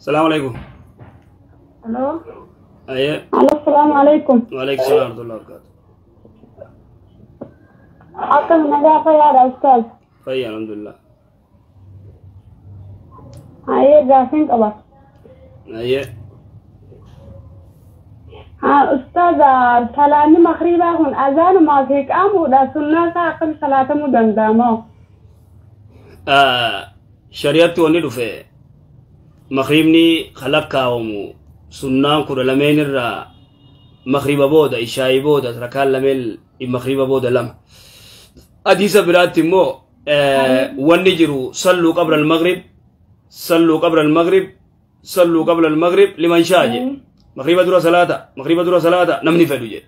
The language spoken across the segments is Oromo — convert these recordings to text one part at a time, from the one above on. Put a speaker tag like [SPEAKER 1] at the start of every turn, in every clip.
[SPEAKER 1] السلام عليكم.
[SPEAKER 2] الو
[SPEAKER 1] ايه
[SPEAKER 2] الو السلام عليكم.
[SPEAKER 1] وعليكم السلام ورحمة الله وبركاته.
[SPEAKER 2] حكم نجاح يا استاذ.
[SPEAKER 1] طيب الحمد لله.
[SPEAKER 2] ايه جاهزين طبعا.
[SPEAKER 1] ايه
[SPEAKER 2] ها استاذ سلامي مغربا هون اذان ما فيك امو دا سنة ساقم صلاة مدندامو.
[SPEAKER 1] شريعتي وني دفه مغربني خلقا ومو سنان كور لمين الرا مغرب بودا إشاي بودا ركال لمل مغرب بودا لم حديث براتي مو ونجرو صلوا قبل المغرب صلوا قبل المغرب صلوا قبل المغرب لمن شاء مغرب درا صلاة مغرب درا صلاة نمني فدوجه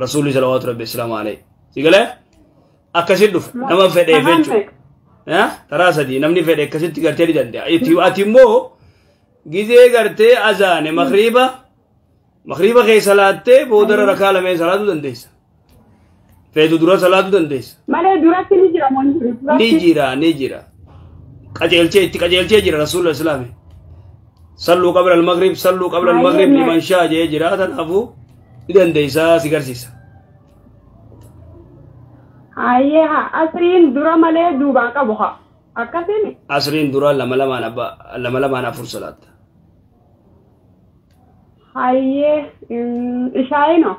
[SPEAKER 1] رسول الله صلوات ربي السلام عليه سيقله أكسر دف نما فدي فيجو ها ترى سدي نمني فدي كسر تقدر تدي أتي مو جزء قرتي أذان مغربا خي صلاة بودر ركال من صلاة دنديس فيدو درا صلاة دنديس
[SPEAKER 2] ما له درا نجرا منجرا
[SPEAKER 1] نجرا كجيل شيء جرا رسول الله السلام صلوا قبل المغرب صلوا قبل المغرب لمن شاء جرا تنافو دنديسا سيغرسيسا
[SPEAKER 2] أيه أسرين درا ماله دوبا كبوها أكثر
[SPEAKER 1] أسرين درا لما أنا فرصة
[SPEAKER 2] أيه إشاينو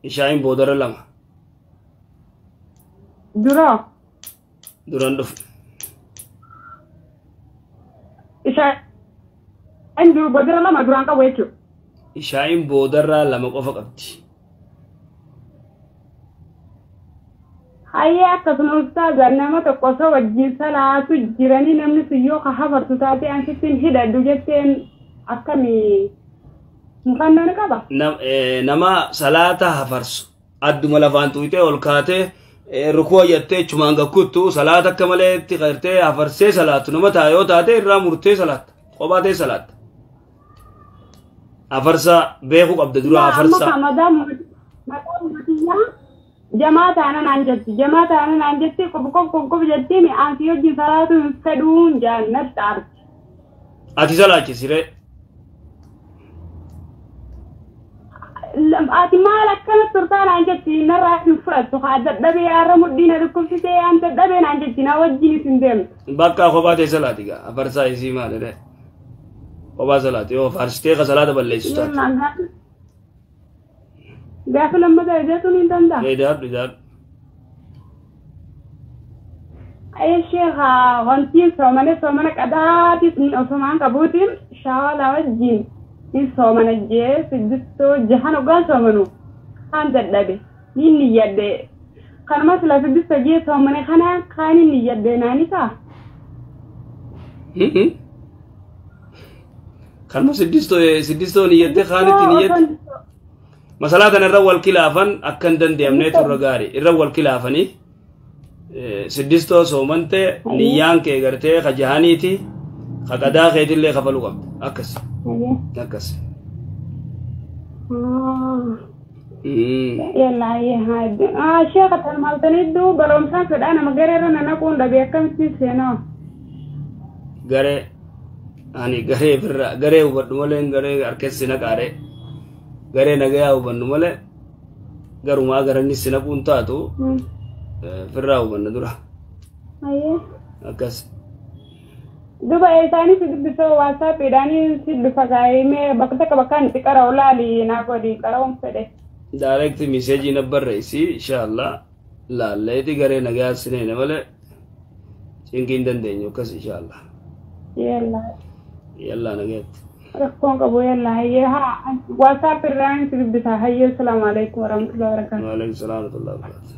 [SPEAKER 1] إشاين بودر لما
[SPEAKER 2] درا
[SPEAKER 1] دف
[SPEAKER 2] إشاين درا بدر لما درا كويتو
[SPEAKER 1] إشاين بودر لما قفا قبتي
[SPEAKER 2] أيه أكثر أستاذ نما تقصى وجه صلاة جيراني نمني سيو خبر تاتي أنت هدا دوجتين أكمي مكاننا كذا
[SPEAKER 1] نما صلاة حفرس أدو ملافان تويته والكاته ركوع يته چمانگا كتو صلاة كمله تغيرته حفرسه صلاة نما تايو تاته رامورته صلاة قباته صلاة حفرسا بيخو عبد الدرا حفرسا
[SPEAKER 2] جماعة أنا نانجتي كوب جتني أنتيو جي صلاة سدون جنة تارك
[SPEAKER 1] أتي صلاة كسيرة
[SPEAKER 2] أتي مالك كانت ترتان نانجتي نرى نفرد تخادر دبي أرمو الدين لكم في شيء أنت دبي نانجتي نوجي سندم
[SPEAKER 1] بكا خباته صلاة تيجا حفرسا يسي ما ده خبا صلاة يو فرشته كصلاة بالليل
[SPEAKER 2] ده لما ده جاتون ينتندا
[SPEAKER 1] ده
[SPEAKER 2] أي شيء غنتي سومنة كداتي سومن كبوتين شالا وجين إن سومنة جي سدستو جهان وقال سومنو خان تدبي يني يدي كان مثلا سدستو جي سومنة خاني يدي ناني كا
[SPEAKER 1] كان ما سدستو نيته خاني نيته مسألة أنا الرول كلافن أكندن ديامنة الرجاري الرول كلافني سدستو سومنته نيان كعرته خجهاني تي خقدا خيد اللي خفلو قبض أكس
[SPEAKER 2] يلا هاي شيخ المالتني دو بلوم سافر أنا مقرر أنا نكون دبي كم سنة
[SPEAKER 1] غري أني غري وبدمولين غري أركز سنة غري غري نجاو بندمولة غرو ما غرني سنة كونتا تو فرّاو بندورا
[SPEAKER 2] أيه
[SPEAKER 1] أكس
[SPEAKER 2] دوبا إنساني سيد بسوا واسا بيداني سيد بفجاي مي بكتة كبكان تكرا ولا لي ناقودي كراهم سده
[SPEAKER 1] دايركت مسج نبر رئيسي إن شاء الله لا ليتي غري نجاو سنة نملة سينكين دندينيو كس إن شاء الله يلا نجات
[SPEAKER 2] ركون كبو يلا هي ها واسا بيران سيد بسا هي السلام عليكم ورحمة الله وبركاته
[SPEAKER 1] وعليكم السلام ورحمة الله وبركاته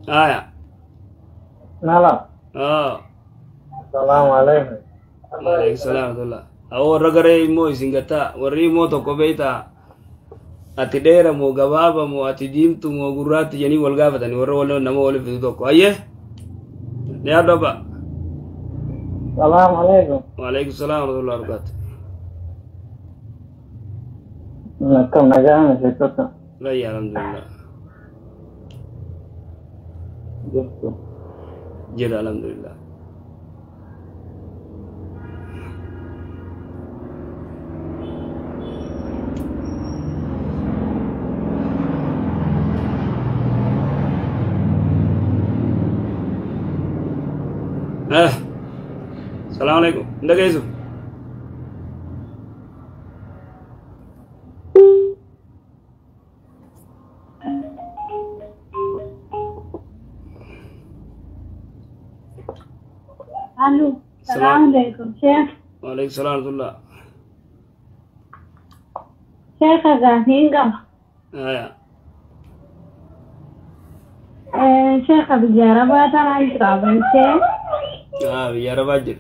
[SPEAKER 1] آية
[SPEAKER 3] نعم السلام عليكم
[SPEAKER 1] وعليكم السلام ورحمة الله أو رجري مو سينغتا وري مو تكوبيتا أتدير مو جوابا مو أتديم تو مو غرات يعني والجافة تاني ولا نمو ولا في دوكو أيه يا دبا
[SPEAKER 3] السلام عليكم
[SPEAKER 1] وعليكم السلام ورحمة الله وبركاته
[SPEAKER 3] كم نجانا سيكوتا
[SPEAKER 1] لا يا الحمد لله Jira alhamdulillah. Assalamualaikum. Ndak isu.
[SPEAKER 2] Halo. Assalamualaikum, Syekh.
[SPEAKER 1] Waalaikumsalam warahmatullah.
[SPEAKER 2] Syekh agak hingga.
[SPEAKER 1] Ya.
[SPEAKER 2] Syekh bicara bahasa lain kan, Syekh?
[SPEAKER 1] Bicara wajib.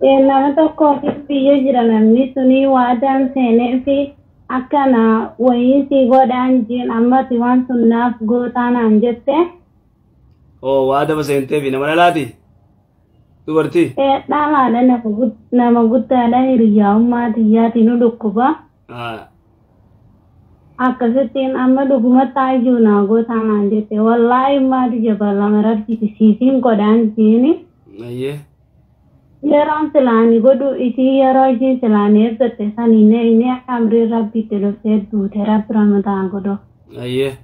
[SPEAKER 2] Nama tokko fiye jira namni suni waadaan seenee fi akkana wayiinsi godhaan jiin ammati waan sunnaaf gootaanaan jette.
[SPEAKER 1] Waada seentee fi nama dhalaati? Dubartii?
[SPEAKER 2] Dhalaadha nama guddaadha hiriyaa'ummaa xiyyaati nu dhukkuba. Akkasittiin amma dhuguma taayyuu naa gootaanaan jette. Wallaahi maati jabalama rabsiti siitiin godhaan jiini.
[SPEAKER 1] Ayyee.
[SPEAKER 2] Yeroon silaanii godhu isii yeroo isheen silaanii eeggatte saniine inni amrii rabbitti dhuftee duute rabbi ramataan godhu.
[SPEAKER 1] Ayyee.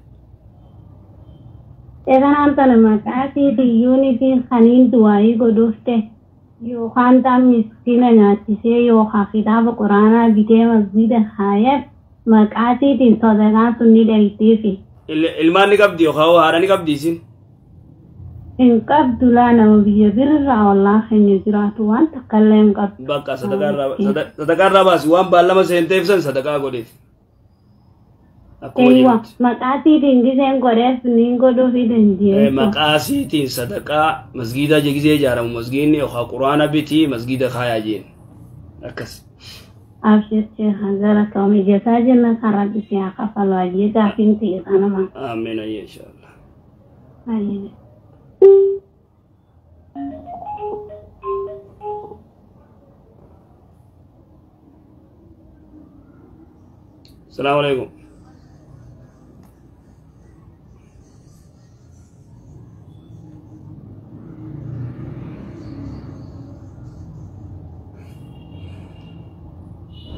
[SPEAKER 2] Eeganaan tana maqaa isiitiyyuun isiin kaniin du'aayii godhuufte yookaan taan miskiina nyaachisee yookaan kitaaba quraanaa bitee masjiida kaayee maqaa isiitiin sadaqaan sun ni dheeytiifi.
[SPEAKER 1] Ilmaan ni qabdi yookaan haadha ni qabdi isin?
[SPEAKER 2] In qabdu laa nama biyya birraa wallaa keenya jiraatu waan takkallee hin qabdu.
[SPEAKER 1] Bakka sadaqaa irraa baasi waan baallama seenteef san sadaqaa godheef.
[SPEAKER 2] Eeywa maqaa isiitiin giseen godheef niin godhuufi dandeessu.
[SPEAKER 1] Maqaa isiitiin sadaqaa masgiida gisee ijaaramu masgiidni yookaan quraana bitii masgiida kaayaa jeen akkas.
[SPEAKER 2] Abshirtee hangara kawmi jesaa jenna kan rabbi si haa kafalu ajee gaafiin ta'e sanuma.
[SPEAKER 1] Amiin ayyee inshaallah.
[SPEAKER 2] Ayyee.
[SPEAKER 1] Assalamualaikum.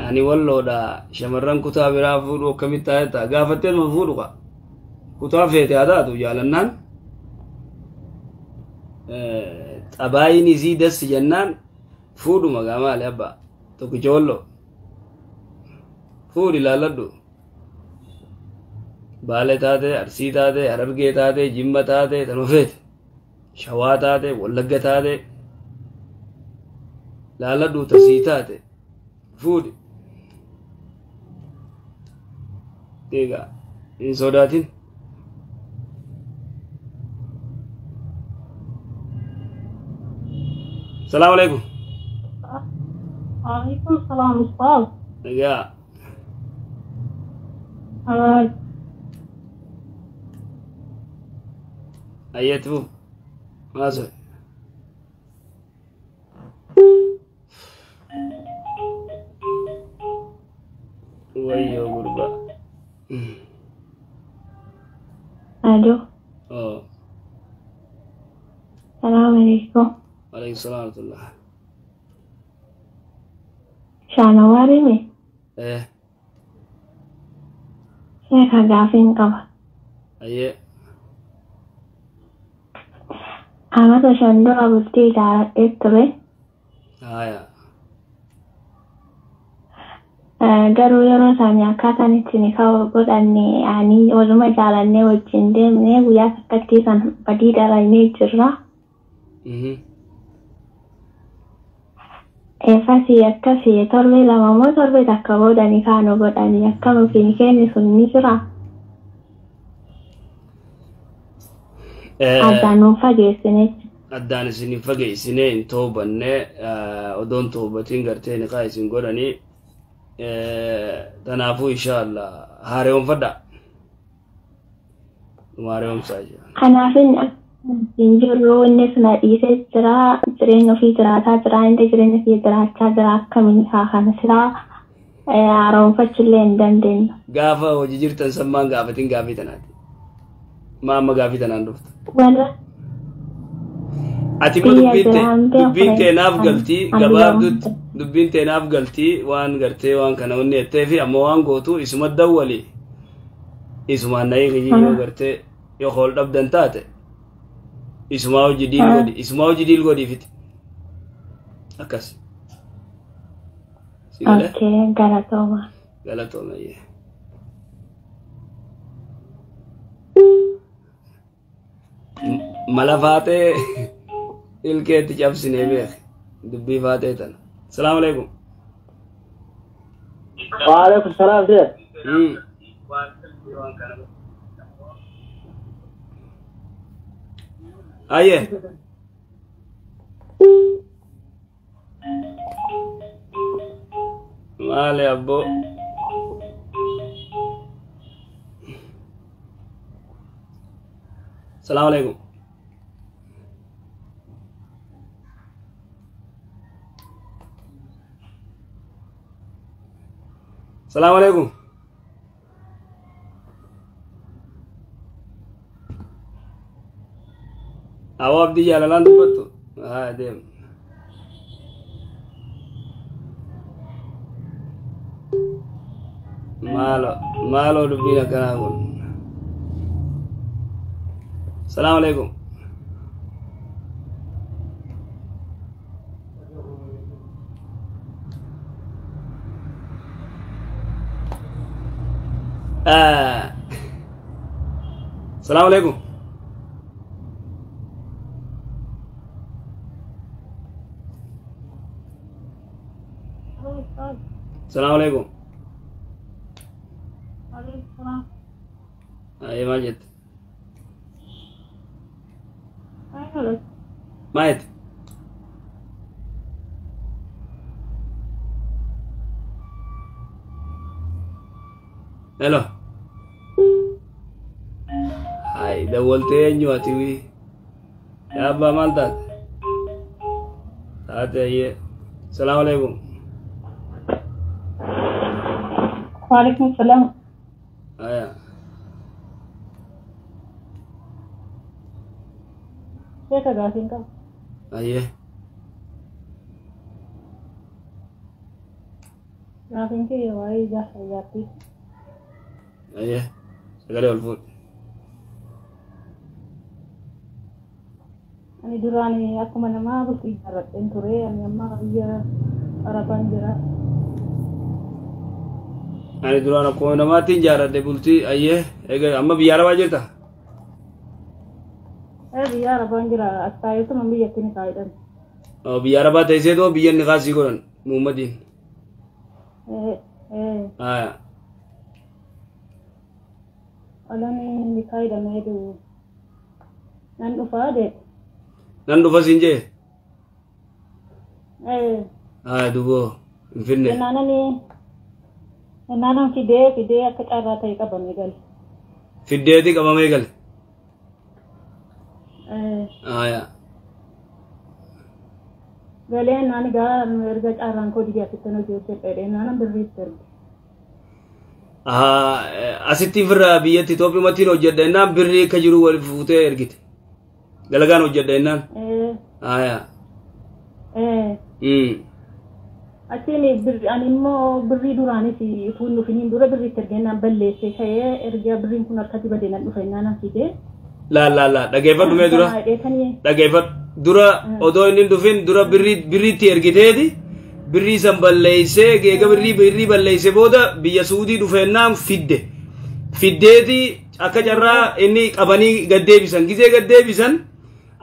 [SPEAKER 1] Ani walloodha shamarran kutaa biraa fuudhu akkamitti taa'etta gaafattee ma fuudhu qa kutaa feete haa taatu jaalannaan xabaayin isii dassi jennaan fuudhuma gaa maali abbaa tokkicha walloo fuudhi ilaalladhu Baale taate Arsii taate Harargee taate Jimma taate tanuma feete Shawaa taate Wallagga taate ilaalladhu tasii taate fuudhi egaa hin sodaatin. Assalamu alaikum.
[SPEAKER 2] Waalaikum salam Ustaz.
[SPEAKER 1] Ya. Ayatu. Masuk. Wayo gurba.
[SPEAKER 2] Aduh.
[SPEAKER 1] Oh.
[SPEAKER 2] Assalamualaikum.
[SPEAKER 1] Waalaikumsalam warahmatullah.
[SPEAKER 2] Shanawari me? Saya kagafin ka.
[SPEAKER 1] Aye.
[SPEAKER 2] Ama to shando abuti da etwe.
[SPEAKER 1] Aya.
[SPEAKER 2] Garu yaro sanya kata ni tini kawo godani ani wazuma jalanne wajin demne guya sakati kan padi da ne jirra. Fasi akkasi torbe lama mo torbe takka godani kano godani akkama finikeni sunni jira. Addaan
[SPEAKER 1] isin fageessine hin toobanne odoon toobatiin gartee ni kaa isin godhanii tanaafuu inshaallah haareewwanfadha haareewwamsaa jira.
[SPEAKER 2] Kanaafin jirru inni suna dhiisee jira jireenya ofii jiraataa jira inni jireenya ofii jiraachaa jira akkamiin kana silaa haareewwanfachuu illee hin dandeenyu.
[SPEAKER 1] Gaafa hojii jirtan sammaan gaafatiin gaafii tanaati. ما أما قافيتا نندفت
[SPEAKER 2] ولا
[SPEAKER 1] أتي ما دبين تناف قلتي قباب دبين تناف قلتي وان قرتي وان كان وني اتفي أما وان قوتو اسم الدولي اسم النايق يجيو قرتي يخول دبدن تاتي اسمه جديد قدي فيت أكاس
[SPEAKER 2] اوكي غلطوما
[SPEAKER 1] إيه ملا فاتي الكيت جاب سنيبيخ دبي فاتي تن السلام عليكم
[SPEAKER 3] وعليكم السلام شيخ.
[SPEAKER 1] أيه مالي أبو السلام عليكم السلام عليكم أواب دي جالان دبتو ديم مالو دبينا كناغون السلام عليكم السلام عليكم السلام عليكم أي ماجد مايت هلو هاي دولتين جواتي يا أبا مالتك هاتي السلام عليكم
[SPEAKER 2] وعليكم السلام
[SPEAKER 1] آية
[SPEAKER 2] كيف قاعدين كم
[SPEAKER 1] أيه
[SPEAKER 2] قاعدين كي واي جاتي
[SPEAKER 1] أيه سكالي والفول
[SPEAKER 2] أنا دراني أكو من ما بس إجارة إنتوري أنا ما هي أربعين جرا
[SPEAKER 1] أنا درانا كونا ما تنجارة دبلتي أيه إيه أما بيارا واجرتا
[SPEAKER 2] بيارا بانجرا أستايو تو ممبي يكني كايدن
[SPEAKER 1] أو بيارا بات إيسه تو بيان نقاسي كورن محمدين آه
[SPEAKER 2] ألاني نكايدن هيدو نندو فادي
[SPEAKER 1] نندو فاسينجي دوبو فيني
[SPEAKER 2] نانا فيدي أكتارا تايكا بميغل
[SPEAKER 1] فيدي تيكا بميغل يا
[SPEAKER 2] Galeen nani gaa erga carraan koo digaa fittan hojjechuu dheedhee nana birriitti erge.
[SPEAKER 1] Asitti firraa biyyatti Itoophiyaatti hojjedha innaan birrii akka jiru wal fuutee ergite. Dalagaan hojjedha innaan.
[SPEAKER 2] Achiin ani immoo birrii duraanis utuun dhufiniin dura birriitti erge innaan balleessee ka'ee erga birriin kun akkatti badee nan dhufe innaan asitee.
[SPEAKER 1] La dhageeffadhu mee dura dhageeffadhu dura odoo inni dhufin dura birriitti ergiteeti birrii san balleessee geega birrii balleessee booda biyya Suudii dhufeennaan fiddeeti akka carraa inni qabanii gaddeebisan gizee gaddeebisan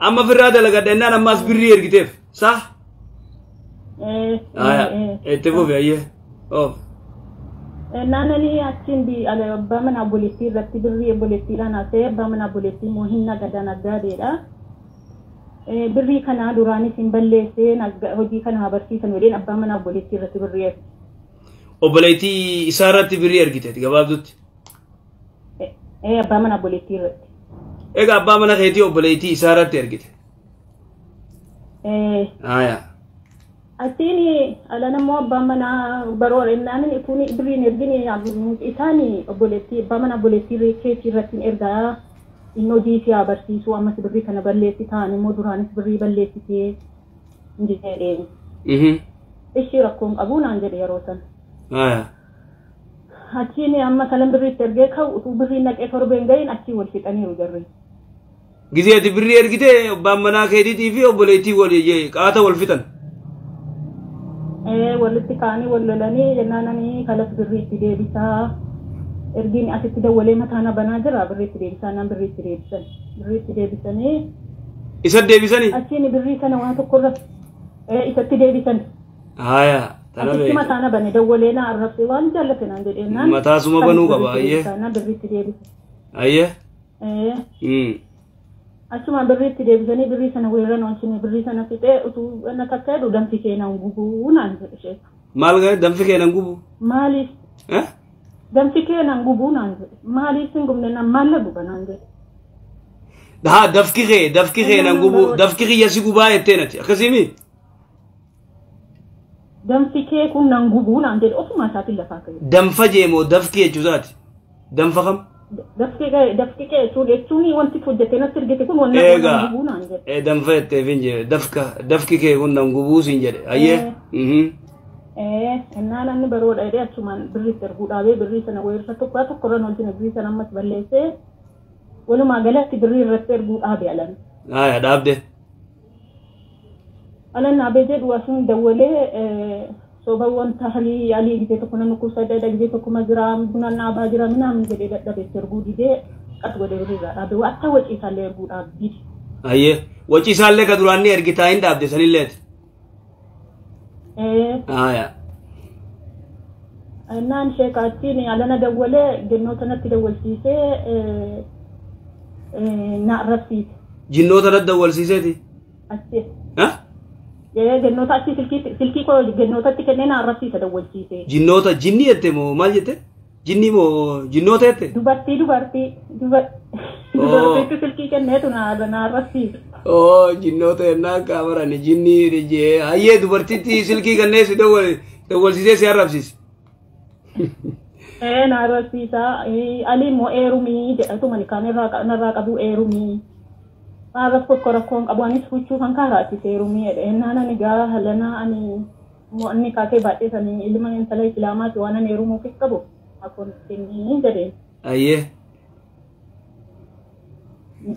[SPEAKER 1] amma firraa dalagadha innaan ammaas birrii ergiteef sah itti fufi ayyee
[SPEAKER 2] Nanani achiin abbaa mana obboleettii irratti birrii obboleettiidhaan haasa'ee abbaa mana obboleettii immoo hin nagadan aggaadeedha. Birrii kanaa duraanis hin balleessee hojii kana barsiisan jedheen abbaa mana obboleettii irratti birrii erge.
[SPEAKER 1] Obboleettii isaa irratti birrii ergiteeti gabaabdutti.
[SPEAKER 2] Abbaa mana obboleettii irratti.
[SPEAKER 1] Egaa abbaa mana keetii obboleettii isaa irratti ergite.
[SPEAKER 2] Achiin alana immoo abbaan mana baroorennaan kun birriin ergine isaanii obboleettii abbaa mana obboleettii keetii irratti ergaa
[SPEAKER 4] inni hojii si abarsiisu ammas birrii kana balleessi ta'an immoo duraanis birrii balleessitee hin jedheen. Ishii rakkoon qabu naan jedhe yeroo san. Achiin amma kalan birriitti ergee ka'u utuu birrii naqee torbeen gahin achii wal fixaniiru jarri.
[SPEAKER 1] Gizeeti birrii ergitee abbaan manaa keetiitii fi obboleettii qaata wal fixan.
[SPEAKER 4] Walitti ka'anii wal lolanii jennaananii kalas birriitti deebisaa. Ergiin asitti dawwalee mataana banaa jira birriitti deebisaa naan birriitti deebisan. Birriitti deebisanii.
[SPEAKER 1] Isa deebisanii?
[SPEAKER 4] Achiin birrii sana waan tokkorra isatti deebisan. Asitti mataana bane dawwalee na arrabsee waan jaallate naan jedheenaan.
[SPEAKER 1] Mataasuma banuu qaba ayyee.
[SPEAKER 4] Naan birriitti deebisan.
[SPEAKER 1] Ayyee.
[SPEAKER 4] Achuma birriitti deebisanii birrii sana weerran waansinii birrii sana fixee utuu na kakkaadhu danfi keenan gubuu naan jedhe ishee.
[SPEAKER 1] Maal ga'e danfi keenan gubu?
[SPEAKER 4] Maaliif? Danfi keenan gubuu naan jedhe. Maaliif hin gubne naan maalla guba naan jedhe.
[SPEAKER 1] Dafki keenan gubu dafki kiyya si gubaa jetteenati akkasimi?
[SPEAKER 4] Danfi kee kun nan gubuu naan jedhe ofuma isaatiin lafaa ka'e.
[SPEAKER 1] Danfa jeemoo dafki jechuusaati? Danfa kam?
[SPEAKER 4] Dafki kee jechuun wanti hojjetee natti ergite kun waan nan gubuu naan jedhe.
[SPEAKER 1] Danfa jetteef hin jedhe dafki kee kun nan gubuu siin jedhe ayyee.
[SPEAKER 4] Innaan anni baroodha jedhee achumaan birriitti erguu dhaabee birrii sana weersa tokkorran wajjin birrii sana ammas balleessee walumaa galatti birrii irratti erguu dhaabe alan.
[SPEAKER 1] Dhaabde.
[SPEAKER 4] Alan dhaabee jedhu asuun dawwalee soobawwan tahalii alii gizee tokko nan dhukkubsadda gizee tokko majiraa bunaan dhaabaa jira minaamin jedhee dadhabeetti erguu didee qas godhee birrii irraa dhaabe akka waciisaallee erguu dhaabdi.
[SPEAKER 1] Ayyee waciisaallee ka duraan ni ergitaa hin dhaabde sanilleeti.
[SPEAKER 4] Naan sheekaatiin alana dawwalee gennoota natti dawwalsiisee na arrabsiise.
[SPEAKER 1] Jinnoota natti dawwalsiiseeti?
[SPEAKER 4] Achi. Gennoota achi silkii koo gennootatti kennee na arrabsiisa dawwalsiisee.
[SPEAKER 1] Jinnoota jinni jette moo maal jette? Jinni moo jinnoota jette?
[SPEAKER 4] Dubartiitti silkii kenneetu na arrabsiisa.
[SPEAKER 1] Jinnoota yennaan qaamarani jinni rijee ayyee dubartitti silkii kenneesi dawwalsiisee si arrabsiise.
[SPEAKER 4] Na arrabsiisa ali immoo eerumii jedhatu mani kaanirraa qabu eerumii. Maagas tokko rakkoon qabu anis huccuu kan kaaraattis eerumii jedhe ennaan ani gaa halana ani inni kaatee baadheesanii ilma intala islaamaati waan ani eerumuufis qabu akkoon ittiin jedheen.
[SPEAKER 1] Ayyee.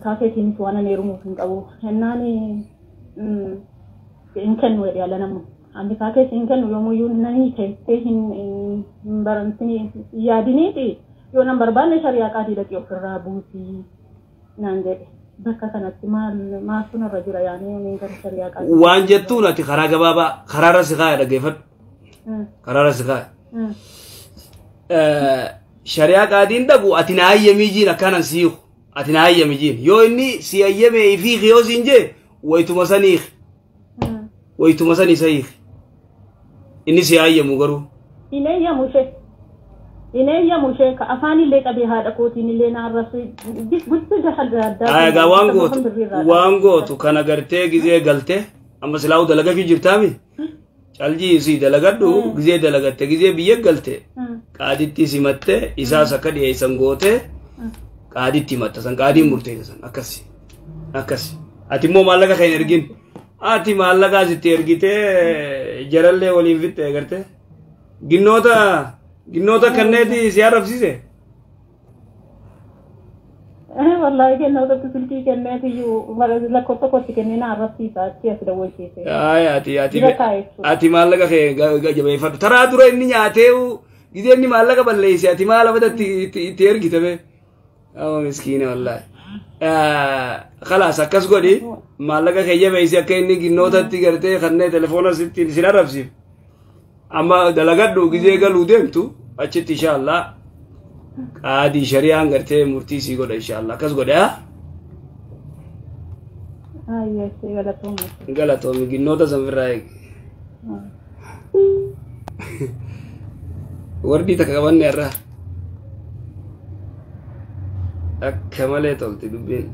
[SPEAKER 4] Kaaseetiinis waan ani eerumuuf hin qabu ennaan hin kennu jedhe alanamu. Andi kaakees hin kennu yoomuyyuu nani teessee hin barantini yaadiniiti yoo nan barbaanne shariyaa qaadii dhaqee ofirraa buusii naan jedhe. Bakka kanatti maal sunarra jira yaanii niin gara shariyaa qaadii.
[SPEAKER 1] Waan jettuun ati karaa gabaabaa karaarra si kaaya dhaggeeffadhu. Karaarra si kaaya. Shariyaa qaadiin dhagu ati na hayyamii jiin akkanan siiqu. Ati na hayyamii jiin yoo inni si hayyamee fi yoo siin jee wayituma sanii wayituma sanii sahiih. Inni si hayyamu garuu.
[SPEAKER 4] Inayyamu sheeka afaanillee qabee haadha kootiin illee na arrabsu guddoo jahal addaa.
[SPEAKER 1] Waan gootu kana gartee gizee galte amma silaa'u dalagaa fi jirtaami. Caljii si dalagadhu gizee dalagatte gizee biyya galte qaaditti simatte isaas akka dhiyeessan goote qaaditti himatta san qaadiin murteessa san akkasi. Ati immoo maallaqa kan ergin. Ati maallaqaa sitti ergitee jarallee waliin fitte garte. Ginnoota kanneeti si arrabsiise.
[SPEAKER 4] Wallahi gennoota silkii kenneeti iyyuu lakkoofsa kootti kennee na arrabsiisa achi as dawwalchiise.
[SPEAKER 1] Ati maallaqa kee jabeeffadhu. Taraa dura inni nyaatee gizee inni maallaqa balleesse ati maal abatatti itti ergitame. Miskiina wallahi. Khalaas akkas godhi maallaqa kee jabeessi akka inni ginnootatti gartee kannee telefoona sin arrabsiif. Amma dalagadhu gizee galuu deemtu achitti inshallah qaadii shari'aan gartee murtii sii godha inshallah akkas godhe haa. Galatoomi ginnoota sanfirraa eegi. Wardii takka qabanne irraa akka malee tolti dubbiin.